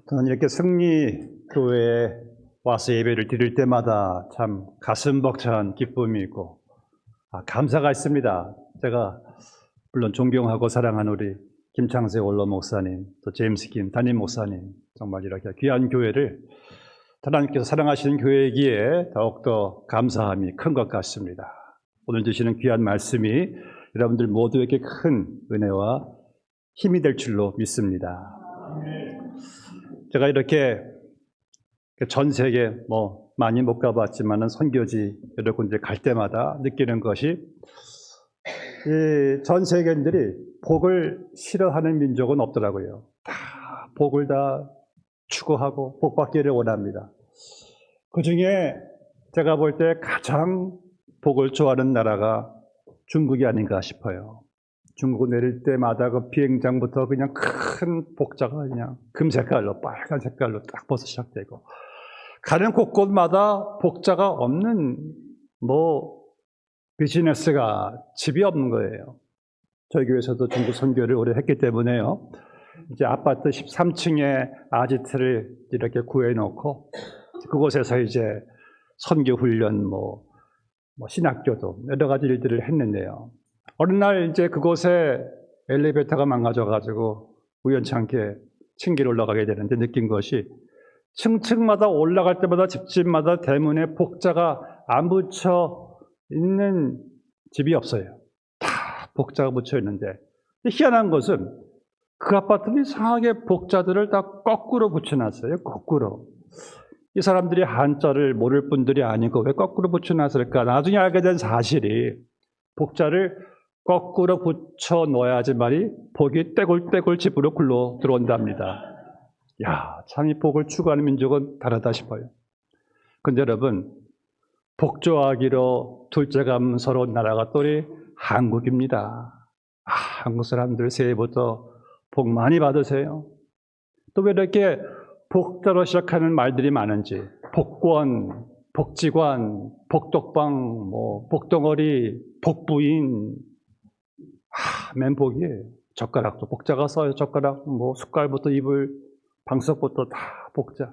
저는 이렇게 승리교회에 와서 예배를 드릴 때마다 참 가슴 벅찬 기쁨이 있고 감사가 있습니다. 제가 물론 존경하고 사랑하는 우리 김창세 원로 목사님, 또 제임스 김 담임 목사님, 정말 이렇게 귀한 교회를 하나님께서 사랑하시는 교회이기에 더욱더 감사함이 큰 것 같습니다. 오늘 주시는 귀한 말씀이 여러분들 모두에게 큰 은혜와 힘이 될 줄로 믿습니다. 제가 이렇게 전 세계 많이 못 가봤지만은 선교지 여러 군데 갈 때마다 느끼는 것이 이 전 세계인들이 복을 싫어하는 민족은 없더라고요. 다 복을 다 추구하고 복 받기를 원합니다. 그 중에 제가 볼 때 가장 복을 좋아하는 나라가 중국이 아닌가 싶어요. 중국 내릴 때마다 그 비행장부터 그냥 큰 복자가 그냥 금색깔로 빨간 색깔로 딱 벌써 시작되고 가는 곳곳마다 복자가 없는 비즈니스가 집이 없는 거예요. 저희 교회에서도 중국 선교를 오래 했기 때문에요. 이제 아파트 13층에 아지트를 이렇게 구해놓고 그곳에서 이제 선교 훈련, 신학교도 여러 가지 일들을 했는데요. 어느 날 이제 그곳에 엘리베이터가 망가져가지고 우연찮게 층기로 올라가게 되는데 느낀 것이 층층마다 올라갈 때마다 집집마다 대문에 복자가 안 붙여 있는 집이 없어요. 다 복자가 붙여 있는데 희한한 것은 그 아파트는 이상하게 복자들을 다 거꾸로 붙여놨어요. 거꾸로. 이 사람들이 한자를 모를 분들이 아니고 왜 거꾸로 붙여놨을까? 나중에 알게 된 사실이 복자를 거꾸로 붙여 놓아야지만이 복이 떼굴떼굴 집으로 굴러 들어온답니다. 참 이 복을 추구하는 민족은 다르다 싶어요. 근데 여러분, 복 좋아하기로 둘째 감서러운 나라가 또 우리 한국입니다. 한국 사람들 새해부터 복 많이 받으세요. 또 왜 이렇게 복자로 시작하는 말들이 많은지, 복권, 복지관, 복덕방, 복덩어리, 복부인, 맨 복이에요. 젓가락도 복자가 써요. 젓가락, 숟갈부터 이불, 방석부터 다 복자.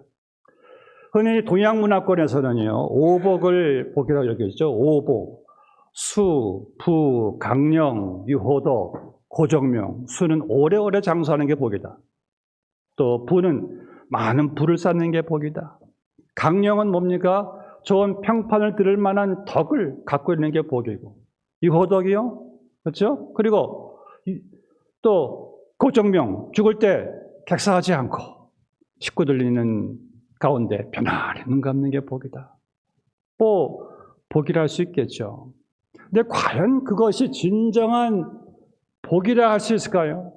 흔히 동양 문화권에서는요, 오복을 복이라고 여기죠. 오복, 수, 부, 강령, 유호도, 고정명. 수는 오래오래 장수하는 게 복이다. 또 부는 많은 부를 쌓는 게 복이다. 강령은 뭡니까? 좋은 평판을 들을 만한 덕을 갖고 있는 게 복이고, 유호덕이요, 그렇죠? 그리고 또 고정명, 죽을 때 객사하지 않고 식구들 있는 가운데 편안히 눈 감는 게 복이다. 복이라 할 수 있겠죠. 근데 과연 그것이 진정한 복이라 할 수 있을까요?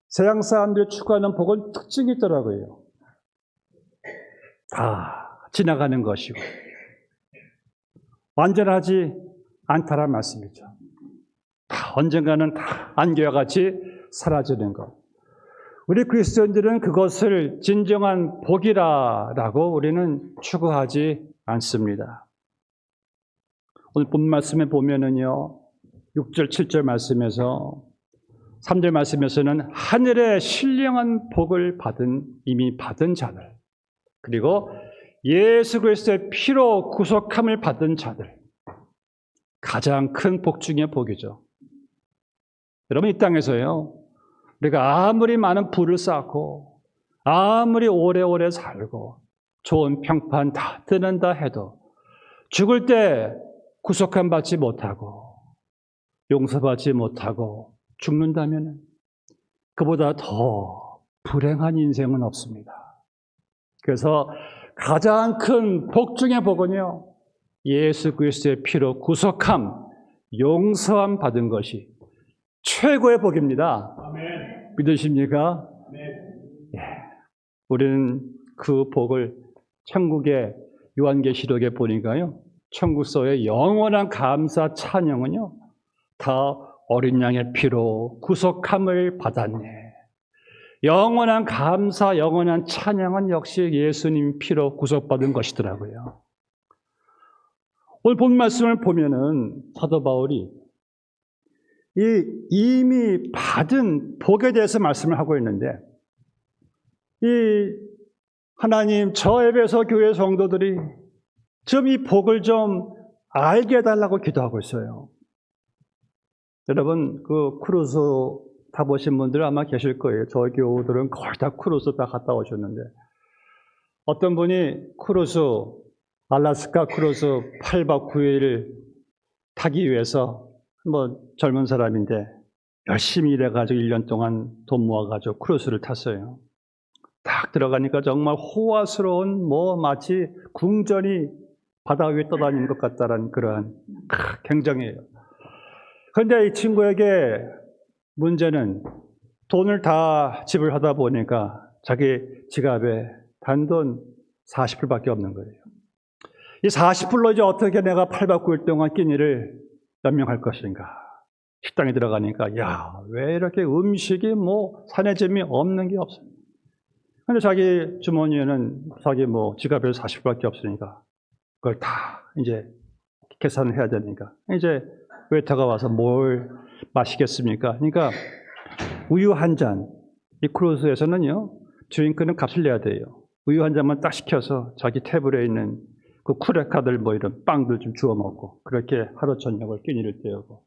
서양 사람들이 추구하는 복은 특징이 있더라고요. 다 지나가는 것이고 완전하지 않다란 말씀이죠. 다 언젠가는 다 안개와 같이 사라지는 것. 우리 그리스도인들은 그것을 진정한 복이라고 우리는 추구하지 않습니다. 오늘 본 말씀에 보면은요, 6절, 7절 말씀에서 3절 말씀에서는 하늘의 신령한 복을 이미 받은 자들, 그리고 예수 그리스도의 피로 구속함을 받은 자들, 가장 큰 복 중의 복이죠. 여러분, 이 땅에서요, 우리가 아무리 많은 부를 쌓고 아무리 오래오래 살고 좋은 평판 다 뜨는다 해도 죽을 때 구속함 받지 못하고 용서받지 못하고 죽는다면 그보다 더 불행한 인생은 없습니다. 그래서 가장 큰 복 중의 복은요, 예수 그리스도의 피로 구속함, 용서함 받은 것이 최고의 복입니다. 아멘. 믿으십니까? 예. 우리는 그 복을 천국의 요한계시록에 보니까요, 천국서의 영원한 감사 찬양은요, 다 어린 양의 피로 구속함을 받았네. 영원한 감사, 영원한 찬양은 역시 예수님 피로 구속받은 것이더라고요. 오늘 본 말씀을 보면은 사도 바울이 이미 받은 복에 대해서 말씀을 하고 있는데 이 하나님, 저 에베소 교회 성도들이 좀 이 복을 좀 알게 해달라고 기도하고 있어요. 여러분, 그 크루즈 타보신 분들 아마 계실 거예요. 저희 교우들은 거의 다 크루즈 다 갔다 오셨는데, 어떤 분이 크루즈, 알래스카 크루즈 8박 9일 타기 위해서 뭐 젊은 사람인데 열심히 일해가지고 1년 동안 돈 모아가지고 크루즈를 탔어요. 딱 들어가니까 정말 호화스러운 마치 궁전이 바다 위에 떠다니는 것 같다라는 그러한 굉장해요. 그런데 이 친구에게 문제는 돈을 다 지불하다 보니까 자기 지갑에 단돈 40불밖에 없는 거예요. 이 40불로 이제 어떻게 내가 8박 9일 동안 끼니를 연명할 것인가. 식당에 들어가니까 야, 왜 이렇게 음식이 산의 점이 없는 게 없어요. 근데 자기 주머니에는 자기 지갑에 40불밖에 없으니까 그걸 다 이제 계산을 해야 되니까 이제 웨이터가 와서 뭘 마시겠습니까? 그러니까 우유 한 잔, 이 크루즈에서는요 드링크는 값을 내야 돼요. 우유 한 잔만 딱 시켜서 자기 테이블에 있는 그 쿠레카들 이런 빵들 좀 주워 먹고 그렇게 하루 저녁을 끼니를 때우고,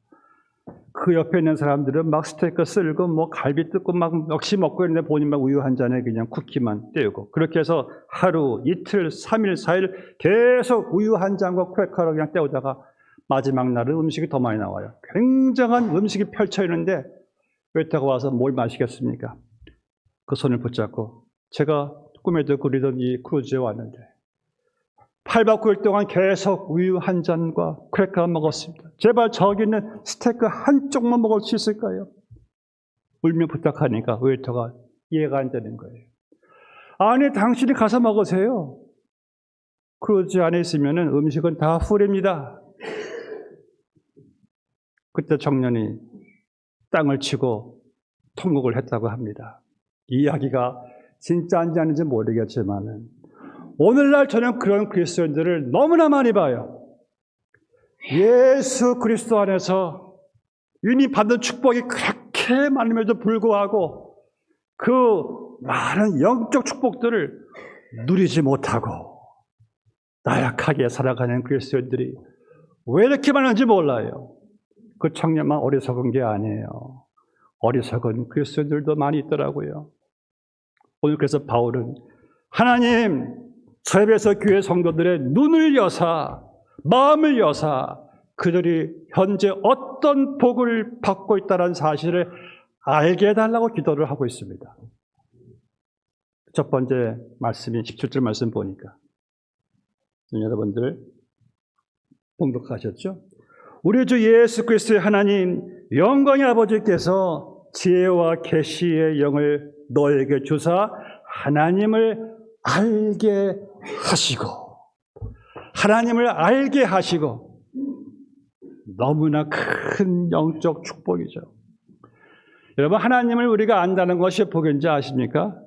그 옆에 있는 사람들은 막 스테이크 쓸고 갈비 뜯고 막 역시 먹고 있는데 본인 막 우유 한 잔에 그냥 쿠키만 때우고, 그렇게 해서 하루, 이틀, 3일, 4일 계속 우유 한 잔과 크래커를 그냥 때우다가 마지막 날은 음식이 더 많이 나와요. 굉장한 음식이 펼쳐 있는데 웨이터가 와서 뭘 마시겠습니까? 그 손을 붙잡고 제가 꿈에도 그리던 이 크루즈에 왔는데 8박 9일 동안 계속 우유 한 잔과 크래커 먹었습니다. 제발 저기 있는 스테이크 한 쪽만 먹을 수 있을까요? 울며 부탁하니까 웨이터가 이해가 안 되는 거예요. 아니, 당신이 가서 먹으세요. 크루즈 안에 있으면 음식은 다 풀입니다. 그때 청년이 땅을 치고 통곡을 했다고 합니다. 이 이야기가 진짜인지 아닌지 모르겠지만은 오늘날 저는 그런 그리스도인들을 너무나 많이 봐요. 예수 그리스도 안에서 이미 받은 축복이 그렇게 많음에도 불구하고 그 많은 영적 축복들을 누리지 못하고 나약하게 살아가는 그리스도인들이 왜 이렇게 많은지 몰라요. 그 청년만 어리석은 게 아니에요. 어리석은 그리스도인들도 많이 있더라고요. 오늘 그래서 바울은 하나님, 저 에베소 교회 성도들의 눈을 여사, 마음을 여사 그들이 현재 어떤 복을 받고 있다는 사실을 알게 해달라고 기도를 하고 있습니다. 첫 번째 말씀이 17절 말씀 보니까 여러분들 봉독하셨죠? 우리 주 예수 그리스도의 하나님 영광의 아버지께서 지혜와 계시의 영을 너에게 주사 하나님을 알게 하시고, 하나님을 알게 하시고, 너무나 큰 영적 축복이죠. 여러분, 하나님을 우리가 안다는 것이 복인지 아십니까?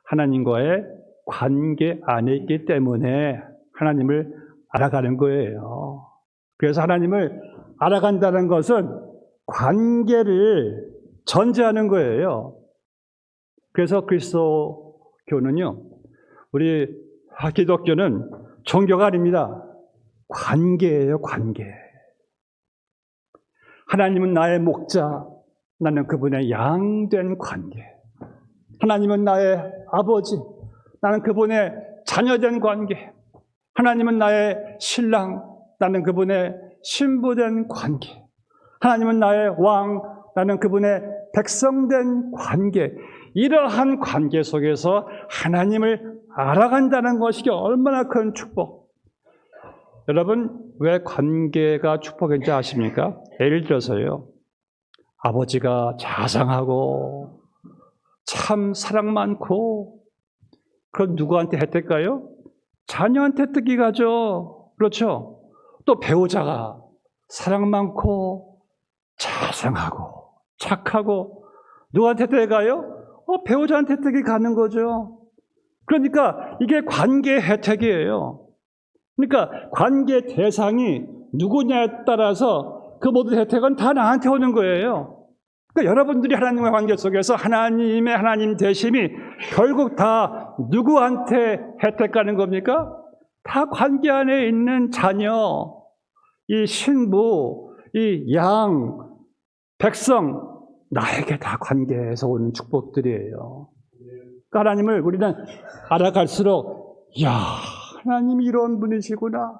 하나님과의 관계 안에 있기 때문에 하나님을 알아가는 거예요. 그래서 하나님을 알아간다는 것은 관계를 전제하는 거예요. 그래서 그리스도교는요, 우리 기독교는 종교가 아닙니다. 관계예요, 관계. 하나님은 나의 목자, 나는 그분의 양된 관계. 하나님은 나의 아버지, 나는 그분의 자녀된 관계. 하나님은 나의 신랑, 나는 그분의 신부된 관계. 하나님은 나의 왕, 나는 그분의 백성된 관계. 이러한 관계 속에서 하나님을 알아간다는 것이 얼마나 큰 축복. 여러분, 왜 관계가 축복인지 아십니까? 예를 들어서요, 아버지가 자상하고 참 사랑 많고, 그건 누구한테 혜택가요? 자녀한테 혜택이 가죠. 그렇죠? 또 배우자가 사랑 많고 자상하고 착하고 누구한테 혜택이 가요? 배우자한테 혜택이 가는 거죠. 그러니까 이게 관계 혜택이에요. 그러니까 관계 대상이 누구냐에 따라서 그 모든 혜택은 다 나한테 오는 거예요. 그러니까 여러분들이 하나님과의 관계 속에서 하나님의 하나님 되심이 결국 다 누구한테 혜택 가는 겁니까? 다 관계 안에 있는 자녀, 이 신부, 이 양, 백성, 나에게 다 관계에서 오는 축복들이에요. 그러니까 하나님을 우리는 알아갈수록 야, 하나님이 이런 분이시구나.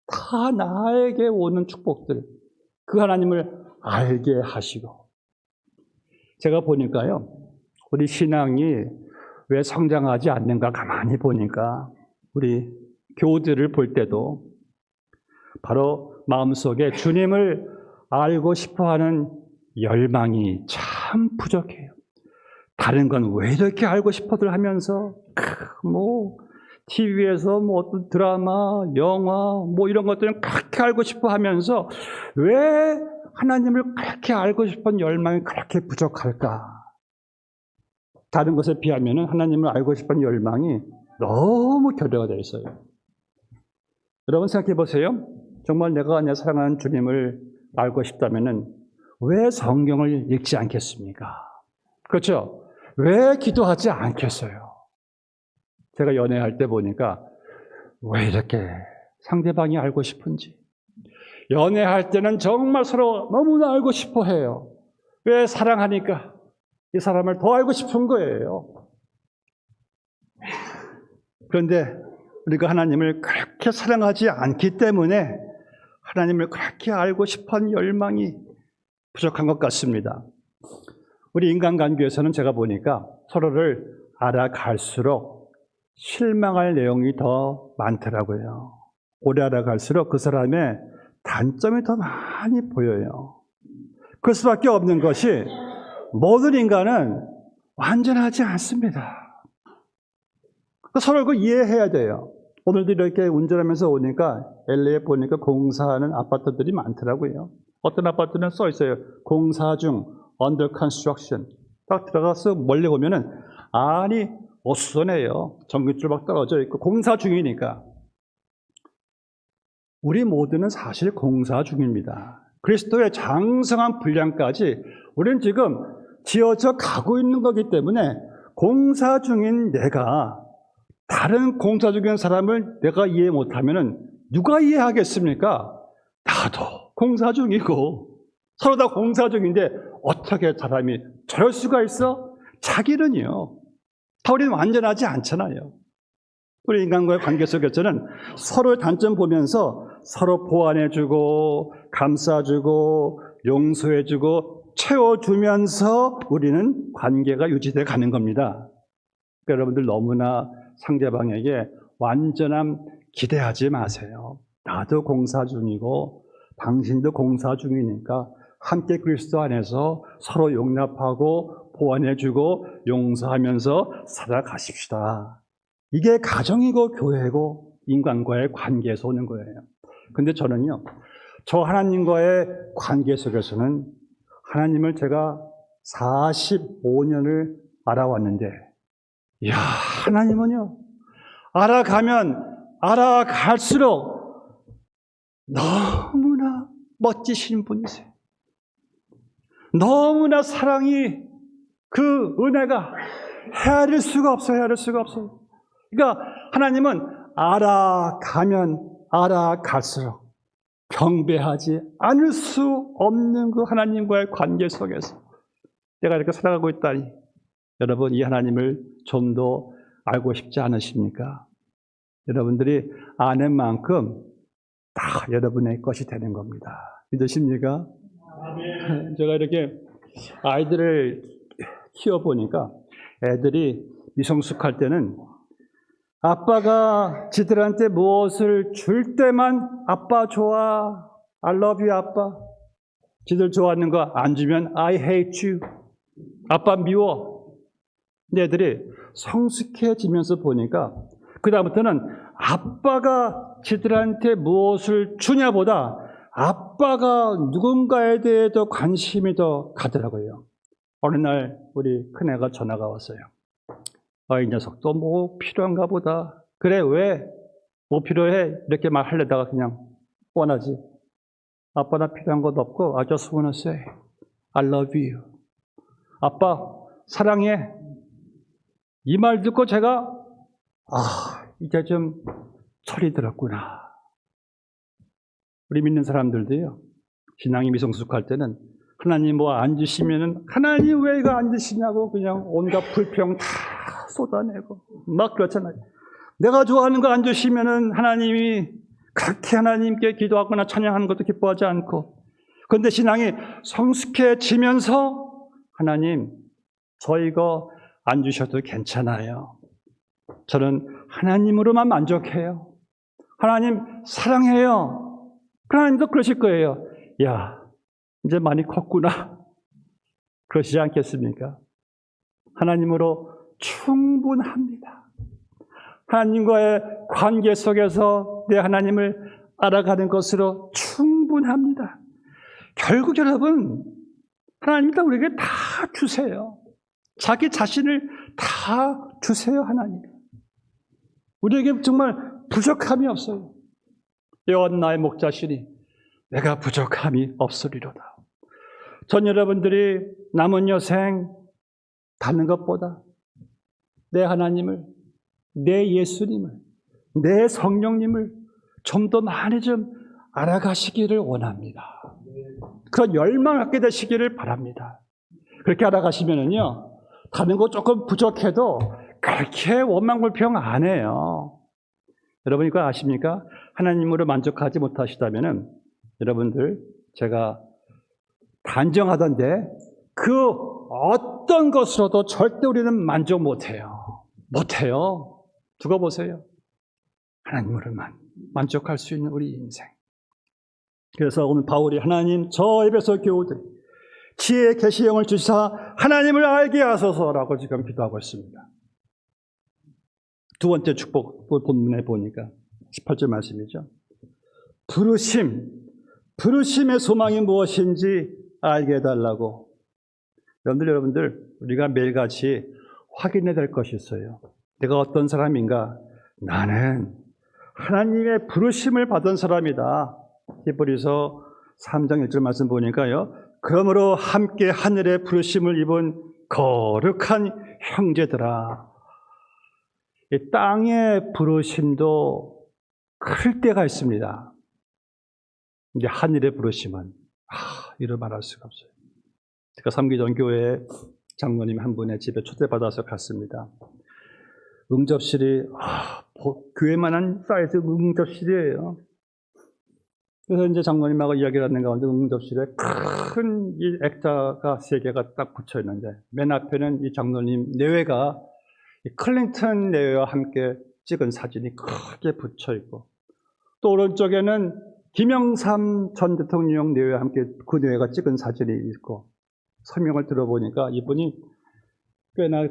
다 나에게 오는 축복들. 그 하나님을 알게 하시고. 제가 보니까요, 우리 신앙이 왜 성장하지 않는가 가만히 보니까 우리 교우들을 볼 때도 바로 마음속에 주님을 알고 싶어하는 열망이 참 부족해요. 다른 건 왜 이렇게 알고 싶어들 하면서 TV에서 어떤 드라마, 영화 이런 것들은 그렇게 알고 싶어 하면서 왜 하나님을 그렇게 알고 싶은 열망이 그렇게 부족할까? 다른 것에 비하면 하나님을 알고 싶은 열망이 너무 결여가 되어 있어요. 여러분 생각해 보세요. 정말 내가 내 사랑하는 주님을 알고 싶다면 왜 성경을 읽지 않겠습니까? 그렇죠? 왜 기도하지 않겠어요? 제가 연애할 때 보니까 왜 이렇게 상대방이 알고 싶은지. 연애할 때는 정말 서로 너무나 알고 싶어 해요. 왜? 사랑하니까 이 사람을 더 알고 싶은 거예요. 그런데 우리가 하나님을 그렇게 사랑하지 않기 때문에 하나님을 그렇게 알고 싶은 열망이 부족한 것 같습니다. 우리 인간관계에서는 제가 보니까 서로를 알아갈수록 실망할 내용이 더 많더라고요. 오래 알아갈수록 그 사람의 단점이 더 많이 보여요. 그럴 수밖에 없는 것이 모든 인간은 완전하지 않습니다. 서로 그 이해해야 돼요. 오늘도 이렇게 운전하면서 오니까 LA에 보니까 공사하는 아파트들이 많더라고요. 어떤 아파트는 써 있어요. 공사 중, under construction. 딱 들어가서 멀리 보면은 아니 어수선해요. 전기줄 막 떨어져 있고 공사 중이니까. 우리 모두는 사실 공사 중입니다. 그리스도의 장성한 분량까지 우리는 지금 지어져 가고 있는 거기 때문에 공사 중인 내가 다른 공사 중인 사람을 내가 이해 못하면 누가 이해하겠습니까? 나도 공사 중이고 서로 다 공사 중인데 어떻게 사람이 저럴 수가 있어? 자기는요. 다 우리는 완전하지 않잖아요. 우리 인간과의 관계 속에서는 서로의 단점 보면서 서로 보완해주고 감싸주고 용서해주고 채워주면서 우리는 관계가 유지돼 가는 겁니다. 그러니까 여러분들 너무나 상대방에게 완전함 기대하지 마세요. 나도 공사 중이고 당신도 공사 중이니까 함께 그리스도 안에서 서로 용납하고 보완해주고 용서하면서 살아가십시다. 이게 가정이고 교회고 인간과의 관계에서 오는 거예요. 근데 저는요, 저 하나님과의 관계 속에서는 하나님을 제가 45년을 알아왔는데, 이야, 하나님은요, 알아가면 알아갈수록 너무나 멋지신 분이세요. 너무나 사랑이 그 은혜가 헤아릴 수가 없어요. 헤아릴 수가 없어요. 그러니까 하나님은 알아가면 알아갈수록 경배하지 않을 수 없는 그 하나님과의 관계 속에서 내가 이렇게 살아가고 있다니 여러분 이 하나님을 좀 더 알고 싶지 않으십니까? 여러분들이 아는 만큼 다 여러분의 것이 되는 겁니다. 믿으십니까? 제가 이렇게 아이들을 키워보니까 애들이 미성숙할 때는 아빠가 지들한테 무엇을 줄 때만 아빠 좋아, I love you 아빠. 지들 좋아하는 거 안 주면 I hate you. 아빠 미워. 근데 애들이 성숙해지면서 보니까 그 다음부터는 아빠가 지들한테 무엇을 주냐보다 아빠가 누군가에 대해 더 관심이 더 가더라고요. 어느 날 우리 큰애가 전화가 왔어요. 이 녀석도 뭐 필요한가 보다. 그래, 왜? 뭐 필요해? 이렇게 말하려다가 그냥 뻔하지. 아빠 나 필요한 것도 없고 I just wanna say I love you. 아빠 사랑해. 이 말 듣고 제가 이제 좀 철이 들었구나. 우리 믿는 사람들도요, 신앙이 미성숙할 때는 하나님 뭐 안 주시면은 하나님 왜 이거 안 주시냐고 그냥 온갖 불평 다 쏟아내고 막 그렇잖아요. 내가 좋아하는 거 안 주시면은 하나님이 그렇게 하나님께 기도하거나 찬양하는 것도 기뻐하지 않고, 그런데 신앙이 성숙해지면서 하나님 저 이거 안 주셔도 괜찮아요. 저는 하나님으로만 만족해요. 하나님 사랑해요. 하나님도 그러실 거예요. 야, 이제 많이 컸구나. 그러시지 않겠습니까? 하나님으로 충분합니다. 하나님과의 관계 속에서 내 하나님을 알아가는 것으로 충분합니다. 결국 여러분, 하나님이 다 우리에게 다 주세요. 자기 자신을 다 주세요, 하나님. 우리에게 정말 부족함이 없어요. 여호와 나의 목자시니 내가 부족함이 없으리로다. 전 여러분들이 남은 여생 다른 것보다 내 하나님을, 내 예수님을, 내 성령님을 좀 더 많이 좀 알아가시기를 원합니다. 그런 열망을 갖게 되시기를 바랍니다. 그렇게 알아가시면은요, 다른 거 조금 부족해도 그렇게 원망불평 안 해요. 여러분 이거 아십니까? 하나님으로 만족하지 못하시다면은 여러분들 제가 단정하던데 그 어떤 것으로도 절대 우리는 만족 못해요. 못해요. 두고 보세요. 하나님으로만 만족할 수 있는 우리 인생. 그래서 오늘 바울이 하나님 저 에베소 교우들 지혜의 계시형을 주시사 하나님을 알게 하소서라고 지금 기도하고 있습니다. 두 번째 축복 본문에 보니까 18절 말씀이죠. 부르심의 소망이 무엇인지 알게 해달라고. 여러분들 우리가 매일같이 확인해야 될 것이 있어요. 내가 어떤 사람인가? 나는 하나님의 부르심을 받은 사람이다. 히브리서 3장 1절 말씀 보니까요, 그러므로 함께 하늘의 부르심을 입은 거룩한 형제들아. 이 땅의 부르심도 클 때가 있습니다. 이제 하늘의 부르심은 이를 말할 수가 없어요. 제가 삼기전교회 장로님 한 분의 집에 초대받아서 갔습니다. 응접실이 교회만한 사이즈 응접실이에요. 그래서 이제 장로님하고 이야기를 하는 가운데 응접실에 큰 이 액자가 3개가 딱 붙여 있는데 맨 앞에는 이 장로님 내외가 클린턴 내외와 함께 찍은 사진이 크게 붙여 있고, 또 오른쪽에는 김영삼 전 대통령 내외와 함께 그 내외가 찍은 사진이 있고, 설명을 들어보니까 이분이 꽤나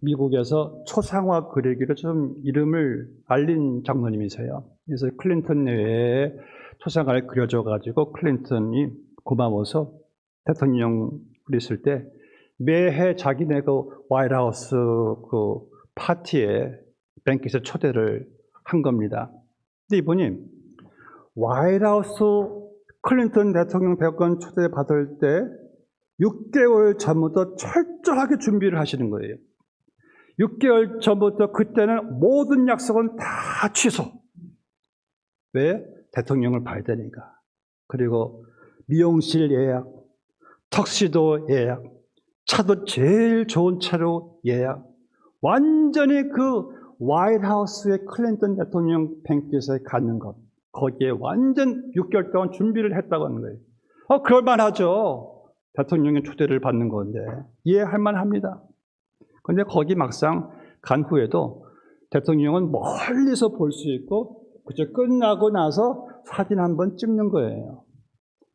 미국에서 초상화 그리기로 좀 이름을 알린 장로님이세요. 그래서 클린턴 내외에 초상화를 그려줘가지고 클린턴이 고마워서 대통령을 있을 때 매해 자기네 화이트하우스 파티에 뱅킷에 초대를 한 겁니다. 근데 이분이 화이트하우스 클린턴 대통령 백건 초대받을 때 6개월 전부터 철저하게 준비를 하시는 거예요. 6개월 전부터 그때는 모든 약속은 다 취소. 왜? 대통령을 봐야 되니까. 그리고 미용실 예약, 턱시도 예약, 차도 제일 좋은 차로 예약. 완전히 그 화이트하우스의 클린턴 대통령 뱅킷에 가는 것, 거기에 완전 6개월 동안 준비를 했다고 하는 거예요. 그럴만하죠. 대통령의 초대를 받는 건데 이해할 만합니다. 그런데 거기 막상 간 후에도 대통령은 멀리서 볼 수 있고 그저 끝나고 나서 사진 한번 찍는 거예요.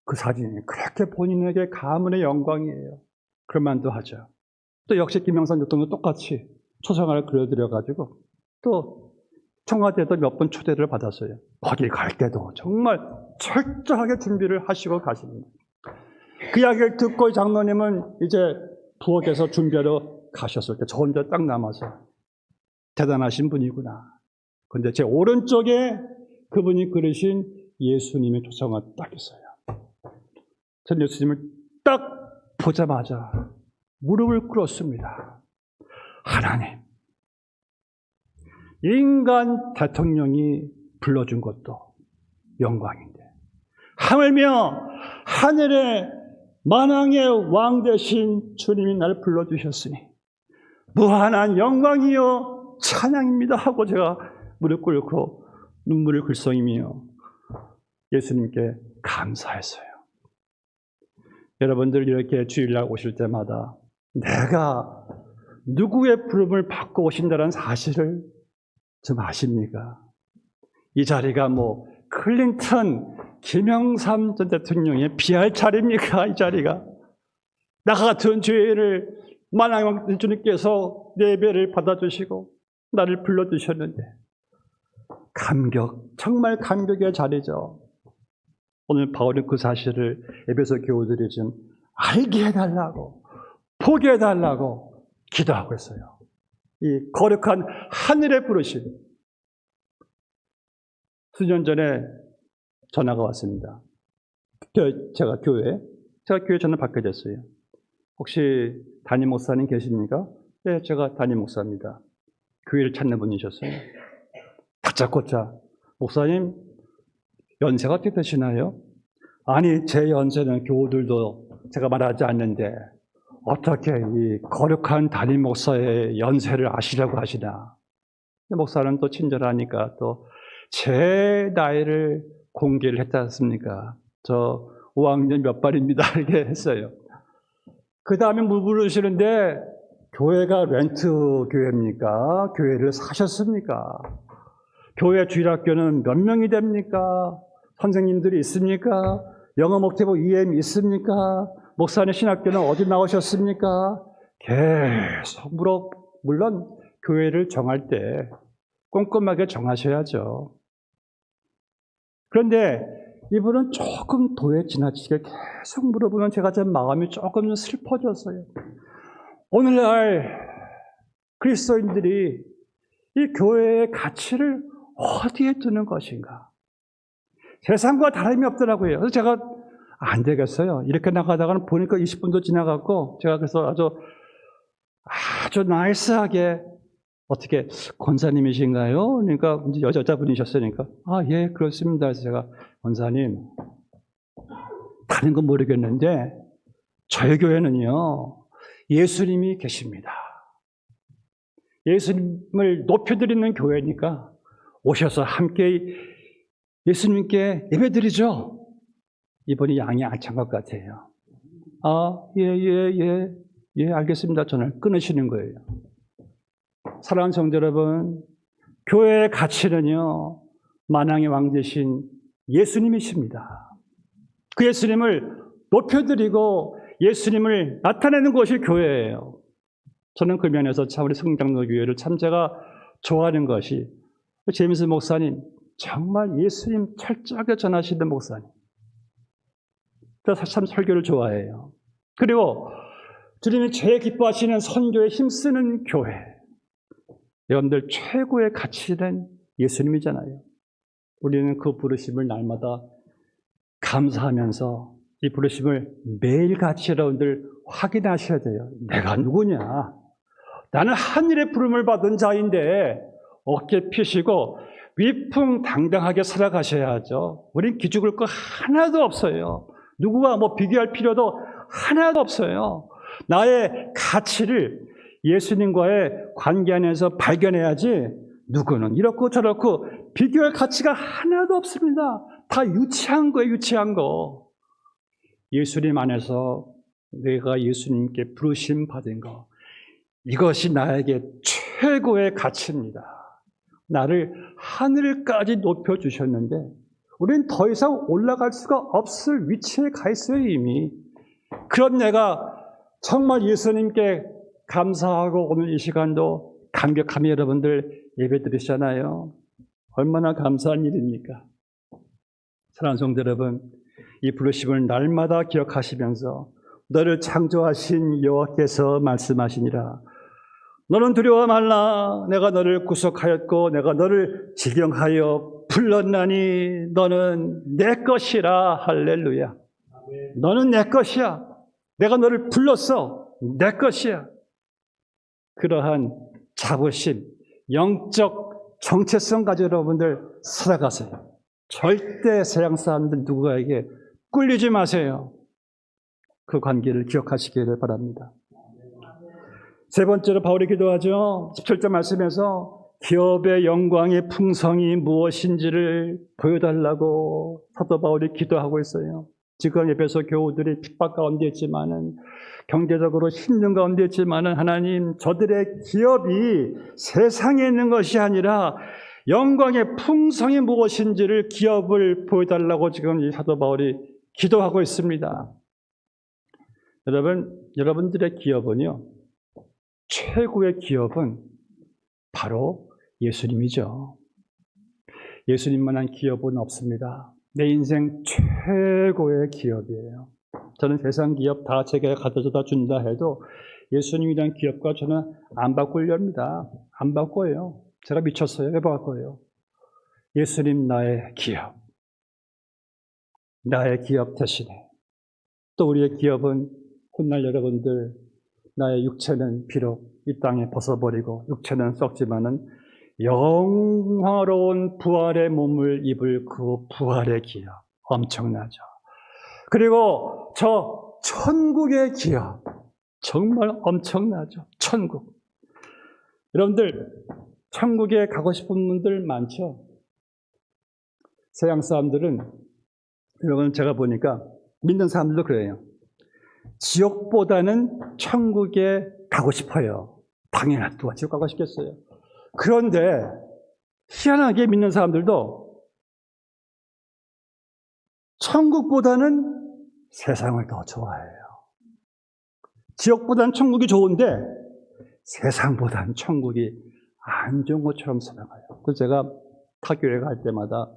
그 사진이 그렇게 본인에게 가문의 영광이에요. 그럴만도 하죠. 또 역시 김영삼 대통령 똑같이 초상화를 그려드려가지고 또 청와대에도 몇 번 초대를 받았어요. 거길 갈 때도 정말 철저하게 준비를 하시고 가십니다. 그 이야기를 듣고 이 장로님은 이제 부엌에서 준비하러 가셨을 때 저 혼자 딱 남아서 대단하신 분이구나. 그런데 제 오른쪽에 그분이 그리신 예수님의 초상화 딱 있어요. 전 예수님을 딱 보자마자 무릎을 꿇었습니다. 하나님, 인간 대통령이 불러준 것도 영광인데 하물며 하늘의 만왕의 왕 되신 주님이 나를 불러주셨으니 무한한 영광이요 찬양입니다 하고 제가 무릎 꿇고 눈물을 글썽이며 예수님께 감사했어요. 여러분들 이렇게 주일날 오실 때마다 내가 누구의 부름을 받고 오신다는 사실을 좀 아십니까? 이 자리가 뭐 클린턴, 김영삼 전 대통령의 비할 자리입니까? 이 자리가 나 같은 죄를 만왕의 주님께서 내 예배를 받아주시고 나를 불러주셨는데 감격, 정말 감격의 자리죠. 오늘 바울은 그 사실을 에베소 교우들이 좀 알게 해달라고, 보게 해달라고 기도하고 있어요. 이 거룩한 하늘의 부르심. 수년 전에 전화가 왔습니다. 제가 교회 전화 받게 됐어요. 혹시 담임 목사님 계십니까? 네, 제가 담임 목사입니다. 교회를 찾는 분이셨어요. 다짜고짜, 목사님 연세가 어떻게 되시나요? 아니, 제 연세는 교우들도 제가 말하지 않는데 어떻게 이 거룩한 담임 목사의 연세를 아시려고 하시나? 목사는 또 친절하니까 또 제 나이를 공개를 했지 않습니까? 저 5학년 몇 발입니다. 이렇게 했어요. 그 다음에 물으시는데 교회가 렌트 교회입니까? 교회를 사셨습니까? 교회 주일학교는 몇 명이 됩니까? 선생님들이 있습니까? 영어 목태부 EM 있습니까? 목사님 신학교는 어디 나오셨습니까? 계속 물론 교회를 정할 때 꼼꼼하게 정하셔야죠. 그런데 이분은 조금 도에 지나치게 계속 물어보면 제가 제 마음이 조금 슬퍼졌어요. 오늘날 그리스도인들이 이 교회의 가치를 어디에 두는 것인가? 세상과 다름이 없더라고요. 그래서 제가 안 되겠어요. 이렇게 나가다가는 보니까 20분도 지나갔고 제가 그래서 아주 나이스하게 어떻게 권사님이신가요? 그러니까 이제 여자분이셨으니까 예, 그렇습니다. 그래서 제가 권사님 다른 건 모르겠는데 저희 교회는요 예수님이 계십니다. 예수님을 높여드리는 교회니까 오셔서 함께 예수님께 예배드리죠. 이번이 양이 안 찬 것 같아요. 예, 알겠습니다. 전화를 끊으시는 거예요. 사랑하는 성도 여러분, 교회의 가치는요, 만왕의 왕 되신 예수님이십니다. 그 예수님을 높여드리고 예수님을 나타내는 것이 교회예요. 저는 그 면에서 참 우리 성장로교회를 참 제가 좋아하는 것이 제임스 목사님, 정말 예수님 철저하게 전하시는 목사님. 참 설교를 좋아해요. 그리고 주님이 제일 기뻐하시는 선교에 힘쓰는 교회. 여러분들 최고의 가치는 예수님이잖아요. 우리는 그 부르심을 날마다 감사하면서 이 부르심을 매일같이 여러분들 확인하셔야 돼요. 내가 누구냐? 나는 하늘의 부름을 받은 자인데 어깨 펴시고 위풍당당하게 살아가셔야죠. 우린 기죽을 거 하나도 없어요. 누구와 비교할 필요도 하나도 없어요. 나의 가치를 예수님과의 관계 안에서 발견해야지 누구는 이렇고 저렇고 비교할 가치가 하나도 없습니다. 다 유치한 거예요, 유치한 거. 예수님 안에서 내가 예수님께 부르심 받은 거, 이것이 나에게 최고의 가치입니다. 나를 하늘까지 높여주셨는데 우리는 더 이상 올라갈 수가 없을 위치에 가 있어요, 이미. 그런 내가 정말 예수님께 감사하고 오늘 이 시간도 감격하며 여러분들 예배 드리시잖아요. 얼마나 감사한 일입니까? 사랑하는 성도 여러분, 이 부르심을 날마다 기억하시면서 너를 창조하신 여호와께서 말씀하시니라. 너는 두려워 말라. 내가 너를 구속하였고 내가 너를 지경하여 불렀나니 너는 내 것이라. 할렐루야. 너는 내 것이야. 내가 너를 불렀어. 내 것이야. 그러한 자부심, 영적 정체성 가지고 여러분들 살아가세요. 절대 세상 사람들 누구에게 꿀리지 마세요. 그 관계를 기억하시기를 바랍니다. 세 번째로 바울이 기도하죠. 17절 말씀에서 기업의 영광의 풍성이 무엇인지를 보여달라고 사도 바울이 기도하고 있어요. 지금 에베소 교우들이 핍박 가운데 있지만은, 경제적으로 힘든 가운데 있지만은, 하나님, 저들의 기업이 세상에 있는 것이 아니라 영광의 풍성이 무엇인지를 기업을 보여달라고 지금 이 사도 바울이 기도하고 있습니다. 여러분들의 기업은요, 최고의 기업은 바로 예수님이죠. 예수님만한 기업은 없습니다. 내 인생 최고의 기업이에요. 저는 세상 기업 다 제가 가져다 준다 해도 예수님이란 기업과 저는 안 바꾸려합니다. 안 바꿔요. 제가 미쳤어요. 왜 바꿔요? 예수님 나의 기업. 나의 기업 대신에. 또 우리의 기업은 훗날 여러분들, 나의 육체는 비록 이 땅에 벗어버리고 육체는 썩지만은 영화로운 부활의 몸을 입을 그 부활의 기업. 엄청나죠. 그리고 저 천국의 기업. 정말 엄청나죠. 천국. 여러분들, 천국에 가고 싶은 분들 많죠? 서양 사람들은, 여러분 제가 보니까 믿는 사람들도 그래요. 지옥보다는 천국에 가고 싶어요. 당연히 누가 지옥 가고 싶겠어요. 그런데 희한하게 믿는 사람들도 천국보다는 세상을 더 좋아해요. 지옥보다는 천국이 좋은데 세상보다는 천국이 안 좋은 것처럼 생각해요. 그래서 제가 타교회 갈 때마다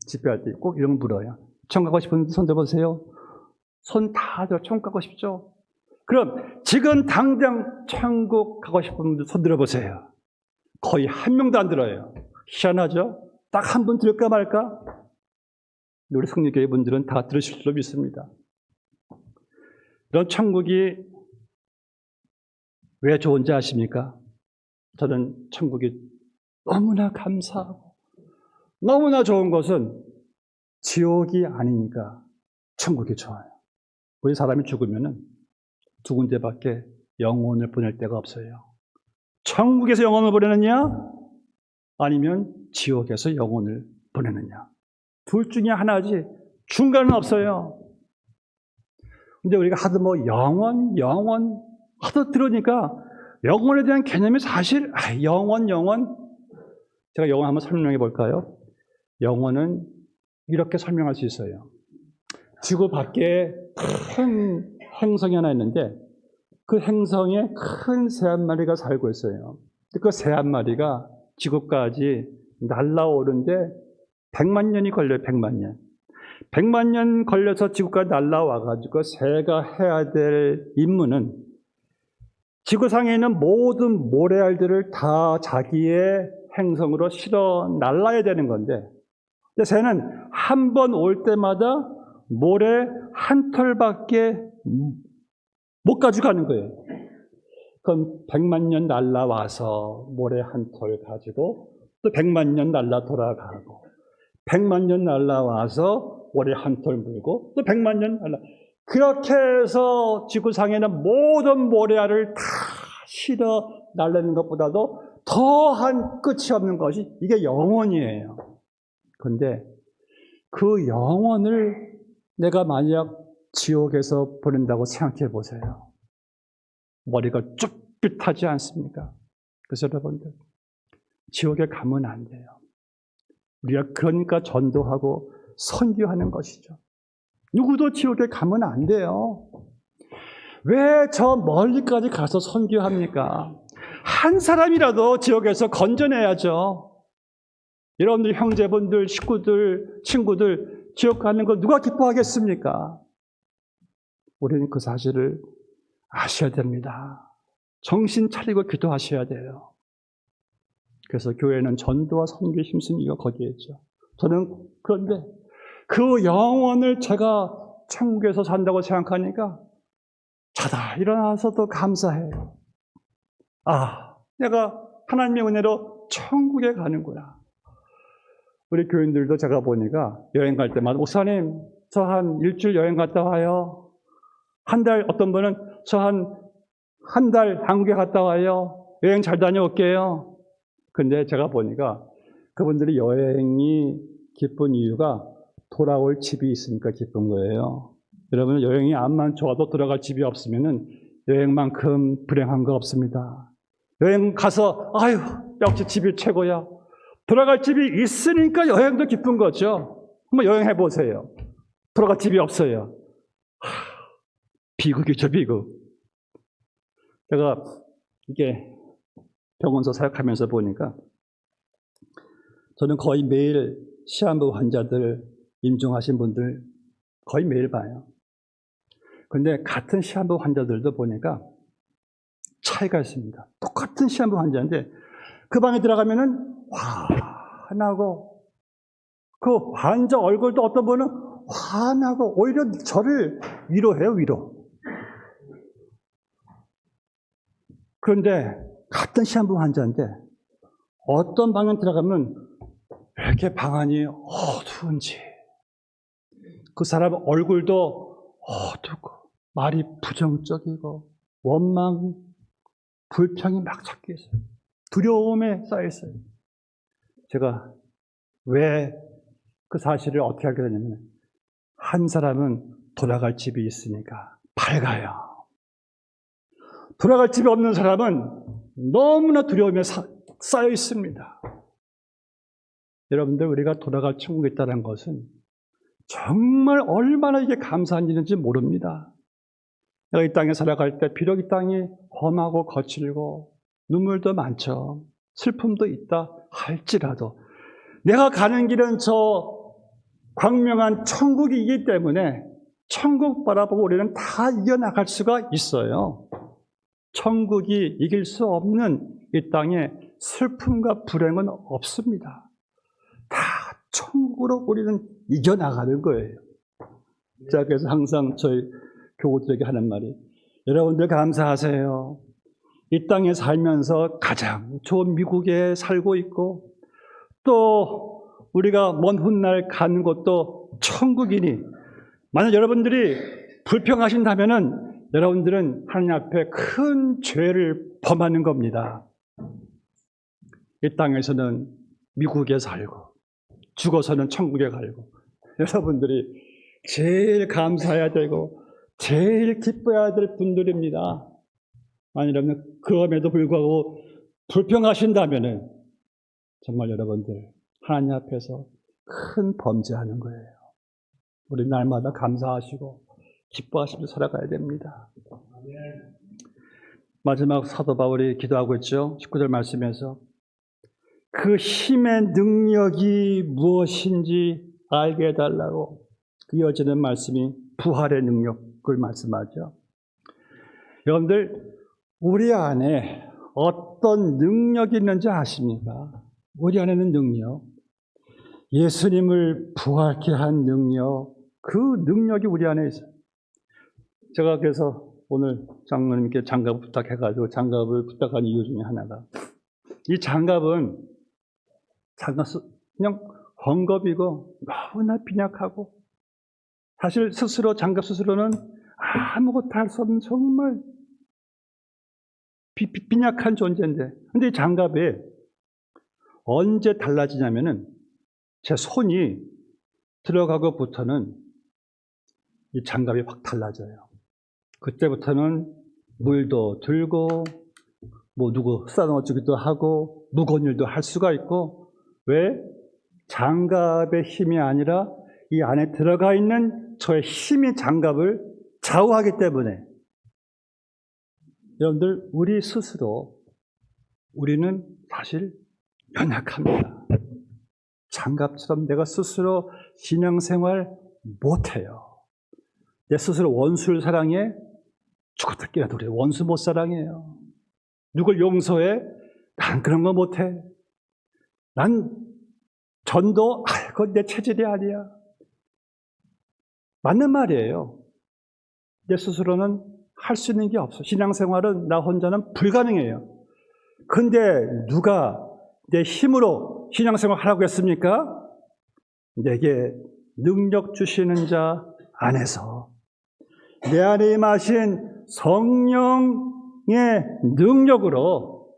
집회할 때 꼭 이런 거 물어요. 천국 가고 싶은 분들 손 들어보세요. 손 다 들어. 천국 가고 싶죠? 그럼 지금 당장 천국 가고 싶은 분들 손 들어보세요. 거의 한 명도 안 들어요. 희한하죠? 딱 한 분 들을까 말까? 우리 성리교회 분들은 다 들으실 줄로 믿습니다. 이런 천국이 왜 좋은지 아십니까? 저는 천국이 너무나 감사하고 너무나 좋은 것은 지옥이 아니니까 천국이 좋아요. 우리 사람이 죽으면은 두 군데밖에 영혼을 보낼 데가 없어요. 천국에서 영혼을 보내느냐? 아니면 지옥에서 영혼을 보내느냐? 둘 중에 하나지 중간은 없어요. 근데 우리가 하도 영원 하도 들으니까 영혼에 대한 개념이 사실 영원 제가 영혼 한번 설명해 볼까요? 영혼은 이렇게 설명할 수 있어요. 지구 밖에 큰 행성이 하나 있는데 그 행성에 큰 새 한 마리가 살고 있어요. 그 새 한 마리가 지구까지 날아오는데 100만 년이 걸려요. 100만 년. 100만 년 걸려서 지구까지 날아와가지고 새가 해야 될 임무는 지구상에 있는 모든 모래알들을 다 자기의 행성으로 실어 날라야 되는 건데, 새는 한 번 올 때마다 모래 한 털밖에 못 가져가는 거예요. 그럼 100만 년 날라와서 모래 한 털 가지고 또 100만 년 날라 돌아가고 100만 년 날라와서 모래 한 털 물고 또 100만 년 날라, 그렇게 해서 지구상에는 모든 모래알을 다 실어 날리는 것보다도 더한 끝이 없는 것이 이게 영혼이에요. 그런데 그 영혼을 내가 만약 지옥에서 보낸다고 생각해 보세요. 머리가 쭈삣하지 않습니까? 그래서 여러분들, 지옥에 가면 안 돼요. 우리가 그러니까 전도하고 선교하는 것이죠. 누구도 지옥에 가면 안 돼요. 왜 저 멀리까지 가서 선교합니까? 한 사람이라도 지옥에서 건져내야죠. 여러분들 형제분들, 식구들, 친구들 지옥 가는 거 누가 기뻐하겠습니까? 우리는 그 사실을 아셔야 됩니다. 정신 차리고 기도하셔야 돼요. 그래서 교회는 전도와 선교에 힘쓴 이유가 거기에 있죠. 저는 그런데 그 영혼을 제가 천국에서 산다고 생각하니까 자다 일어나서도 감사해요. 아, 내가 하나님의 은혜로 천국에 가는구나. 우리 교인들도 제가 보니까 여행 갈 때마다 목사님, 저 한 일주일 여행 갔다 와요. 한 달, 어떤 분은 저 한 달 한국에 갔다 와요. 여행 잘 다녀올게요. 근데 제가 보니까 그분들이 여행이 기쁜 이유가 돌아올 집이 있으니까 기쁜 거예요. 여러분, 여행이 암만 좋아도 돌아갈 집이 없으면은 여행만큼 불행한 거 없습니다. 여행 가서 아유, 역시 집이 최고야. 돌아갈 집이 있으니까 여행도 기쁜 거죠. 한번 여행해 보세요. 돌아갈 집이 없어요. 비극이죠, 비극. 제가 이게 병원서 사역하면서 보니까 저는 거의 매일 시한부 환자들, 임종하신 분들 거의 매일 봐요. 근데 같은 시한부 환자들도 보니까 차이가 있습니다. 똑같은 시한부 환자인데 그 방에 들어가면은 화나고 그 환자 얼굴도 어떤 분은 화나고 오히려 저를 위로해요, 위로. 그런데 같은 시한부 환자인데 어떤 방에 들어가면 왜 이렇게 방 안이 어두운지 그 사람 얼굴도 어둡고 말이 부정적이고 원망, 불평이 막 섞여 있어요. 두려움에 쌓여 있어요. 제가 왜 그 사실을 어떻게 알게 되냐면 한 사람은 돌아갈 집이 있으니까 밝아요. 돌아갈 집이 없는 사람은 너무나 두려움에 쌓여 있습니다. 여러분들, 우리가 돌아갈 천국에 있다는 것은 정말 얼마나 이게 감사한 일인지 모릅니다. 내가 이 땅에 살아갈 때 비록 이 땅이 험하고 거칠고 눈물도 많죠. 슬픔도 있다 할지라도 내가 가는 길은 저 광명한 천국이기 때문에 천국 바라보고 우리는 다 이겨나갈 수가 있어요. 천국이 이길 수 없는 이 땅에 슬픔과 불행은 없습니다. 다 천국으로 우리는 이겨나가는 거예요. 자, 그래서 항상 저희 교우들에게 하는 말이 여러분들 감사하세요. 이 땅에 살면서 가장 좋은 미국에 살고 있고 또 우리가 먼 훗날 가는 곳도 천국이니 만약 여러분들이 불평하신다면은 여러분들은 하나님 앞에 큰 죄를 범하는 겁니다. 이 땅에서는 미국에 살고 죽어서는 천국에 가고 여러분들이 제일 감사해야 되고 제일 기뻐해야 될 분들입니다. 아니라면 그럼에도 불구하고 불평하신다면은 정말 여러분들 하나님 앞에서 큰 범죄하는 거예요. 우리 날마다 감사하시고 기뻐하시며 살아가야 됩니다. 마지막 사도 바울이 기도하고 있죠. 19절 말씀에서 그 힘의 능력이 무엇인지 알게 해달라고 이어지는 말씀이 부활의 능력을 말씀하죠. 여러분들, 우리 안에 어떤 능력이 있는지 아십니까? 우리 안에는 능력, 예수님을 부활케 한 능력, 그 능력이 우리 안에 있어요. 제가 그래서 오늘 장로님께 장갑을 부탁해가지고 장갑을 부탁한 이유 중에 하나가 이 장갑은 그냥 헝겊이고 너무나 빈약하고 사실 스스로 장갑 스스로는 아무것도 할 수 없는 정말 빈약한 존재인데 근데 이 장갑이 언제 달라지냐면은 제 손이 들어가고부터는 이 장갑이 확 달라져요. 그때부터는 물도 들고 뭐 누구 싸놓아주기도 하고 무거운 일도 할 수가 있고 왜? 장갑의 힘이 아니라 이 안에 들어가 있는 저의 힘이 장갑을 좌우하기 때문에 여러분들 우리 스스로 우리는 사실 연약합니다. 장갑처럼 내가 스스로 신앙생활 못해요. 내 스스로 원수를 사랑해? 죽었다 깨어나도 그래. 원수 못 사랑해요. 누굴 용서해? 난 그런 거 못해. 난 전도, 그건 내 체질이 아니야. 맞는 말이에요. 내 스스로는 할 수 있는 게 없어. 신앙생활은 나 혼자는 불가능해요. 근데 누가 내 힘으로 신앙생활 하라고 했습니까? 내게 능력 주시는 자 안에서 내 안에 임하신 성령의 능력으로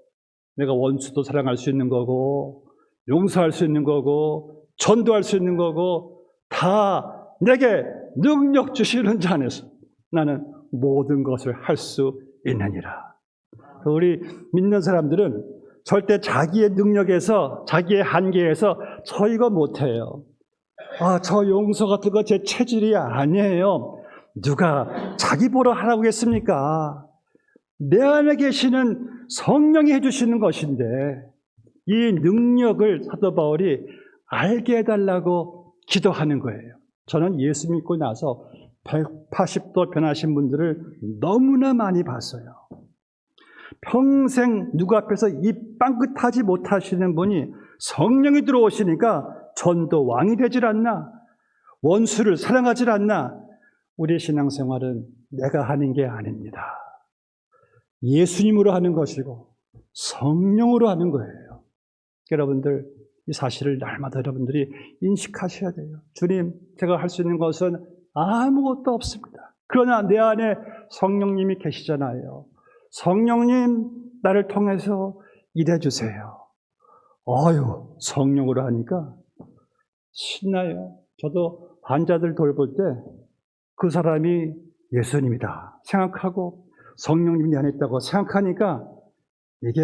내가 원수도 사랑할 수 있는 거고 용서할 수 있는 거고 전도할 수 있는 거고 다 내게 능력 주시는 자 안에서 나는 모든 것을 할 수 있느니라. 우리 믿는 사람들은 절대 자기의 능력에서 자기의 한계에서 저 이거 못해요. 저 용서 같은 거 제 체질이 아니에요. 누가 자기 보러 하라고 했습니까? 내 안에 계시는 성령이 해주시는 것인데 이 능력을 사도 바울이 알게 해달라고 기도하는 거예요. 저는 예수 믿고 나서 180도 변하신 분들을 너무나 많이 봤어요. 평생 누구 앞에서 입 빵긋하지 못하시는 분이 성령이 들어오시니까 전도 왕이 되질 않나? 원수를 사랑하질 않나? 우리 신앙생활은 내가 하는 게 아닙니다. 예수님으로 하는 것이고 성령으로 하는 거예요. 여러분들 이 사실을 날마다 여러분들이 인식하셔야 돼요. 주님, 제가 할 수 있는 것은 아무것도 없습니다. 그러나 내 안에 성령님이 계시잖아요. 성령님 나를 통해서 일해주세요. 성령으로 하니까 신나요. 저도 환자들 돌볼 때 그 사람이 예수님이다 생각하고 성령님이 내 안에 있다고 생각하니까 이게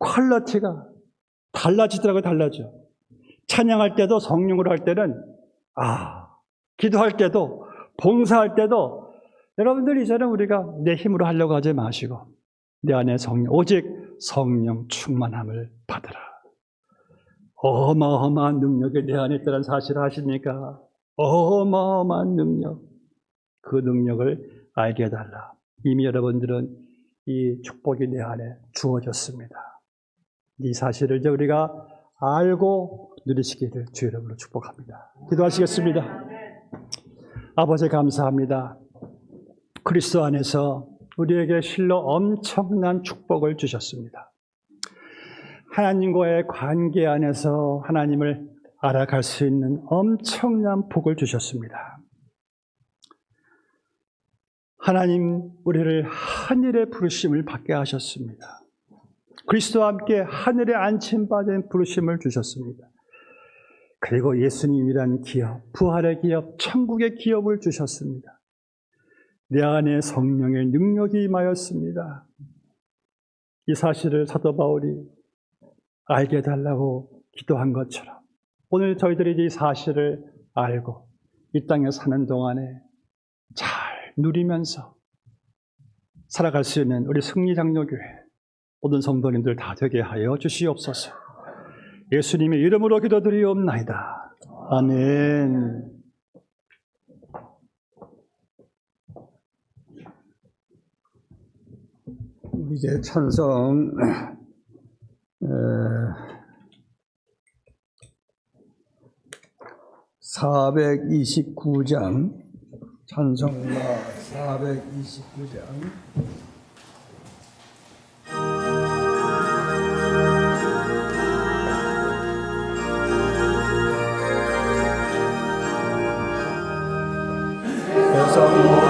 퀄리티가 달라지더라고요. 달라져. 찬양할 때도 성령으로 할 때는 기도할 때도 봉사할 때도 여러분들 이제는 우리가 내 힘으로 하려고 하지 마시고 내 안에 성령, 오직 성령 충만함을 받으라. 어마어마한 능력이 내 안에 있다는 사실을 아십니까? 어마어마한 능력. 그 능력을 알게 해달라. 이미 여러분들은 이 축복이 내 안에 주어졌습니다. 이 사실을 이제 우리가 알고 누리시기를 주의 이름으로 축복합니다. 기도하시겠습니다. 아버지 감사합니다. 그리스도 안에서 우리에게 실로 엄청난 축복을 주셨습니다. 하나님과의 관계 안에서 하나님을 알아갈 수 있는 엄청난 복을 주셨습니다. 하나님, 우리를 하늘의 부르심을 받게 하셨습니다. 그리스도와 함께 하늘에 안침받은 부르심을 주셨습니다. 그리고 예수님이란 기업, 부활의 기업, 천국의 기업을 주셨습니다. 내 안에 성령의 능력이 임하였습니다. 이 사실을 사도 바울이 알게 해달라고 기도한 것처럼 오늘 저희들이 이 사실을 알고 이 땅에 사는 동안에 잘 누리면서 살아갈 수 있는 우리 승리장로교회 모든 성도님들 다 되게 하여 주시옵소서. 예수님의 이름으로 기도드리옵나이다. 아멘. 이제 찬송 429장 찬송가 429장 세상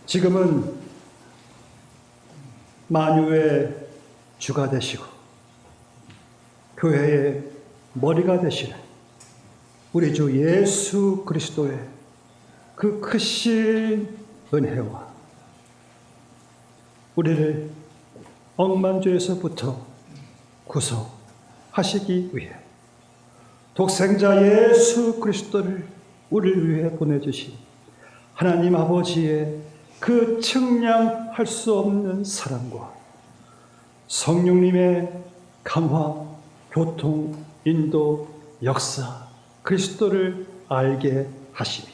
지금은 만유의 주가 되시고 교회의 머리가 되시는 우리 주 예수 그리스도의 그 크신 은혜와 우리를 억만죄에서부터 구속하시기 위해 독생자 예수 그리스도를 우리를 위해 보내주신 하나님 아버지의 그 측량할 수 없는 사랑과 성령님의 감화, 교통, 인도, 역사, 그리스도를 알게 하시니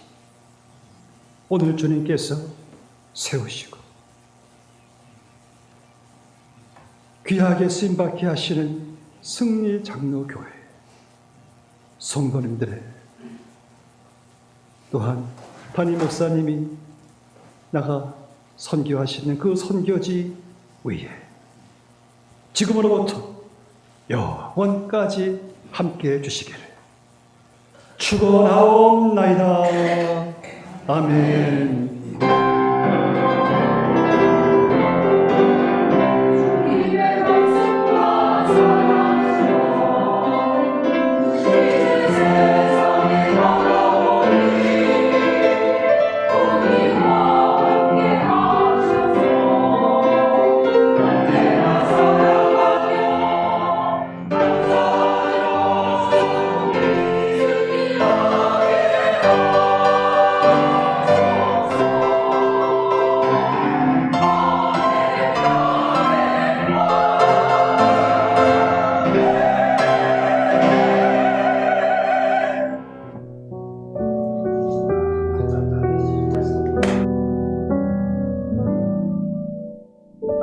오늘 주님께서 세우시고 귀하게 쓰임받게 하시는 승리 장로교회 성도님들의 또한 담임 목사님이 나가 선교하시는 그 선교지 위에 지금으로부터 영원까지 함께해 주시기를 축원하옵나이다. 아멘.